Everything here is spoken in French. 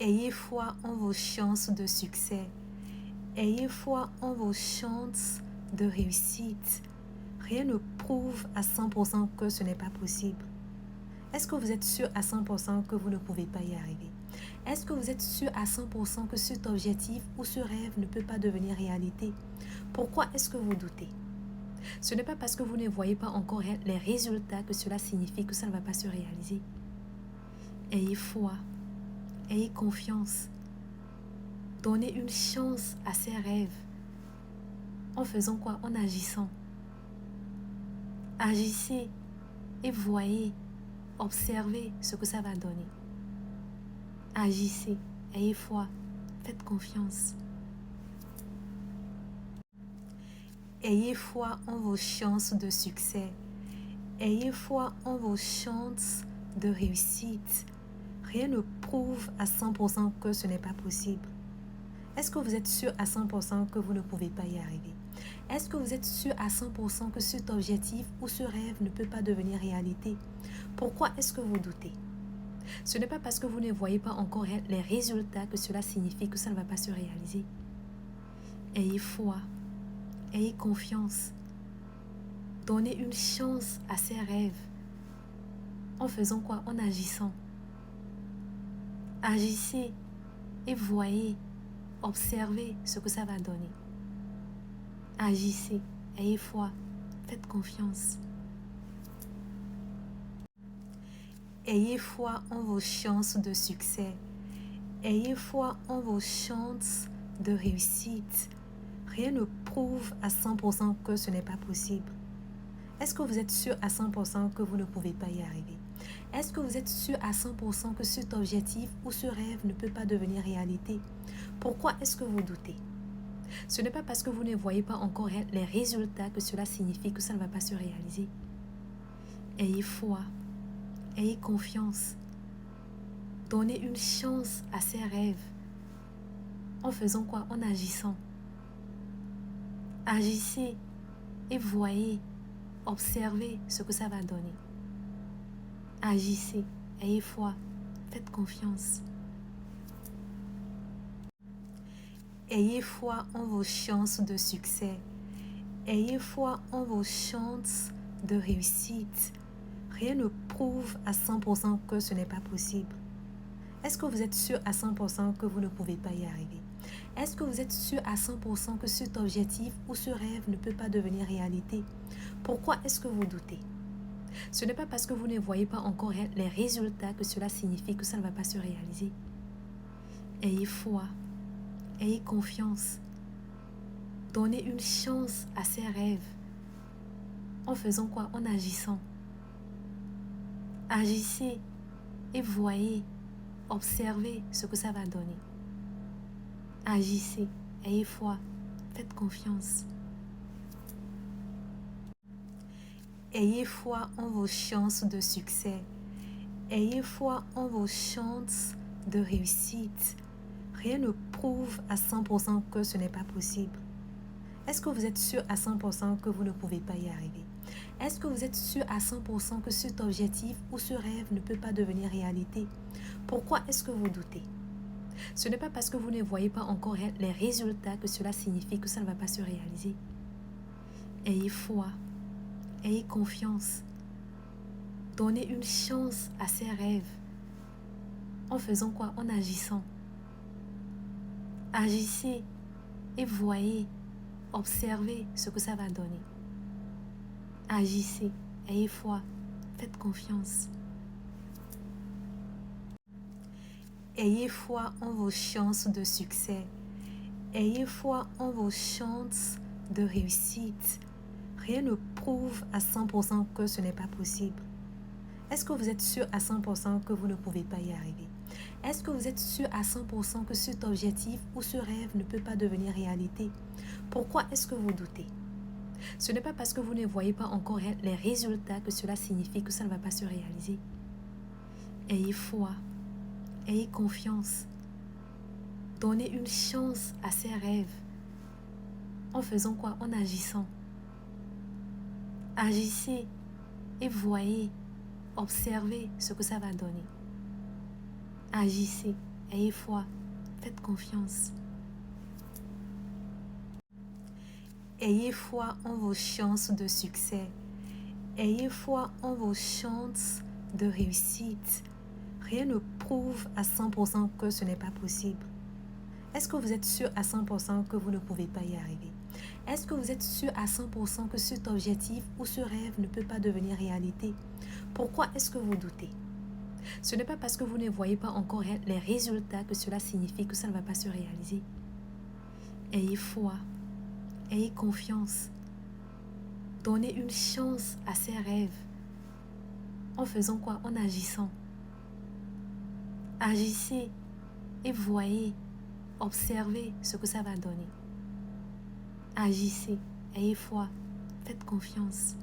Ayez foi en vos chances de succès. Ayez foi en vos chances de réussite. Rien ne prouve à 100% que ce n'est pas possible. Est-ce que vous êtes sûr à 100% que vous ne pouvez pas y arriver? Est-ce que vous êtes sûr à 100% que cet objectif ou ce rêve ne peut pas devenir réalité? Pourquoi est-ce que vous doutez? Ce n'est pas parce que vous ne voyez pas encore les résultats que cela signifie que ça ne va pas se réaliser. Ayez foi, ayez confiance. Donnez une chance à ces rêves. En faisant quoi? En agissant. Agissez et voyez, observez ce que ça va donner. Agissez, ayez foi, faites confiance. Ayez foi en vos chances de succès. Ayez foi en vos chances de réussite. Rien ne prouve à 100% que ce n'est pas possible. Est-ce que vous êtes sûr à 100% que vous ne pouvez pas y arriver? Est-ce que vous êtes sûr à 100% que cet objectif ou ce rêve ne peut pas devenir réalité? Pourquoi est-ce que vous doutez? Ce n'est pas parce que vous ne voyez pas encore les résultats que cela signifie que ça ne va pas se réaliser. Ayez foi, ayez confiance. Donnez une chance à ces rêves. En faisant quoi? En agissant. Agissez et voyez, observez ce que ça va donner. Agissez, ayez foi, faites confiance. Ayez foi en vos chances de succès. Ayez foi en vos chances de réussite. Rien ne prouve à 100% que ce n'est pas possible. Est-ce que vous êtes sûr à 100% que vous ne pouvez pas y arriver? Est-ce que vous êtes sûr à 100% que cet objectif ou ce rêve ne peut pas devenir réalité? Pourquoi est-ce que vous doutez? Ce n'est pas parce que vous ne voyez pas encore les résultats que cela signifie que ça ne va pas se réaliser. Ayez foi, ayez confiance. Donnez une chance à ces rêves. En faisant quoi? En agissant. Agissez et voyez, observez ce que ça va donner. Agissez, ayez foi, faites confiance. Ayez foi en vos chances de succès. Ayez foi en vos chances de réussite. Rien ne prouve à 100% que ce n'est pas possible. Est-ce que vous êtes sûr à 100% que vous ne pouvez pas y arriver? Est-ce que vous êtes sûr à 100% que cet objectif ou ce rêve ne peut pas devenir réalité? Pourquoi est-ce que vous doutez? Ce n'est pas parce que vous ne voyez pas encore les résultats que cela signifie que ça ne va pas se réaliser. Ayez foi, ayez confiance. Donnez une chance à ces rêves. En faisant quoi? En agissant. Agissez et voyez, observez ce que ça va donner. Agissez, ayez foi, faites confiance. Ayez foi en vos chances de succès. Ayez foi en vos chances de réussite. Rien ne prouve à 100% que ce n'est pas possible. Est-ce que vous êtes sûr à 100% que vous ne pouvez pas y arriver? Est-ce que vous êtes sûr à 100% que cet objectif ou ce rêve ne peut pas devenir réalité? Pourquoi est-ce que vous doutez? Ce n'est pas parce que vous ne voyez pas encore les résultats que cela signifie que ça ne va pas se réaliser. Ayez foi, ayez confiance. Donnez une chance à ces rêves. En faisant quoi? En agissant. Agissez et voyez, observez ce que ça va donner. Agissez, ayez foi, faites confiance. Ayez foi en vos chances de succès. Ayez foi en vos chances de réussite. Rien ne prouve à 100% que ce n'est pas possible. Est-ce que vous êtes sûr à 100% que vous ne pouvez pas y arriver? Est-ce que vous êtes sûr à 100% que cet objectif ou ce rêve ne peut pas devenir réalité? Pourquoi est-ce que vous doutez? Ce n'est pas parce que vous ne voyez pas encore les résultats que cela signifie que ça ne va pas se réaliser. Ayez foi, ayez confiance. Donnez une chance à ces rêves. En faisant quoi? En agissant. Agissez et voyez, observez ce que ça va donner. Agissez, Ayez foi, faites confiance. Ayez foi en vos chances de succès. Ayez foi en vos chances de réussite. Rien ne prouve à 100% que ce n'est pas possible. Est-ce que vous êtes sûr à 100% que vous ne pouvez pas y arriver? Est-ce que vous êtes sûr à 100% que cet objectif ou ce rêve ne peut pas devenir réalité? Pourquoi est-ce que vous doutez? Ce n'est pas parce que vous ne voyez pas encore les résultats que cela signifie que ça ne va pas se réaliser. Ayez foi, ayez confiance. Donnez une chance à ces rêves. En faisant quoi? En agissant. Agissez et voyez, observez ce que ça va donner. Agissez, ayez foi, faites confiance.